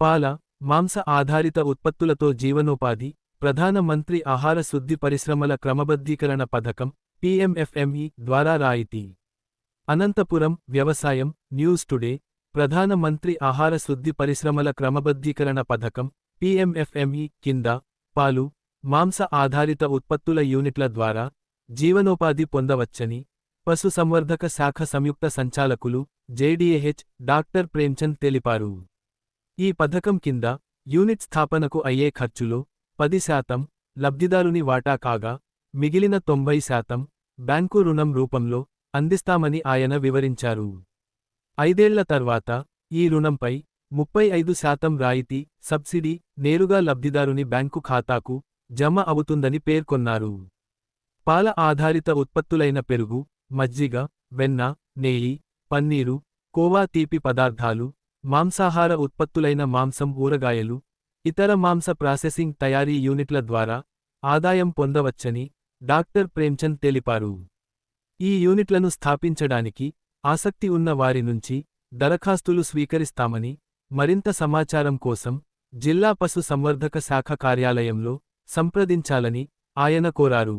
పాల, మాంస ఆధారిత ఉత్పత్తులతో జీవనోపాధి, ప్రధాన మంత్రి ఆహార శుద్ధి పరిశ్రమల క్రమబద్ధీకరణ పథకం పీఎంఎఫ్ఎంఈ ద్వారా రాయితీ. అనంతపురం వ్యవసాయం న్యూస్ టుడే ప్రధాన మంత్రి ఆహార శుద్ధి పరిశ్రమల క్రమబద్ధీకరణ పథకం పీఎంఎఫ్ఎంఈ కింద పాలు, మాంస ఆధారిత ఉత్పత్తుల యూనిట్ల ద్వారా జీవనోపాధి పొందవచ్చని పశుసంవర్ధక శాఖ సంయుక్త సంచాలకులు జేడీఏహెచ్ డాక్టర్ ప్రేమ్చంద్ తెలిపారు. ఈ పథకం కింద యూనిట్ స్థాపనకు అయ్యే ఖర్చులో 10% లబ్ధిదారుని వాటా కాగా మిగిలిన 90% బ్యాంకు రుణం రూపంలో అందిస్తామని ఆయన వివరించారు. 5 ఏళ్ల తర్వాత ఈ రుణంపై 35% రాయితీ సబ్సిడీ నేరుగా లబ్ధిదారుని బ్యాంకు ఖాతాకు జమ అవుతుందని పేర్కొన్నారు. పాల ఆధారిత ఉత్పత్తులైన పెరుగు, మజ్జిగ, వెన్న, నెయ్యి, పన్నీరు, కోవా తీపి పదార్థాలు, మాంసాహార ఉత్పత్తులైన మాంసం ఊరగాయలు, ఇతర మాంస ప్రాసెసింగ్ తయారీ యూనిట్ల ద్వారా ఆదాయం పొందవచ్చని డాక్టర్ ప్రేమ్చంద్ తెలిపారు. ఈ యూనిట్లను స్థాపించడానికి ఆసక్తి ఉన్న వారి నుంచి దరఖాస్తులు స్వీకరిస్తామని, మరింత సమాచారం కోసం జిల్లా పశు సంవర్ధక శాఖ కార్యాలయంలో సంప్రదించాలని ఆయన కోరారు.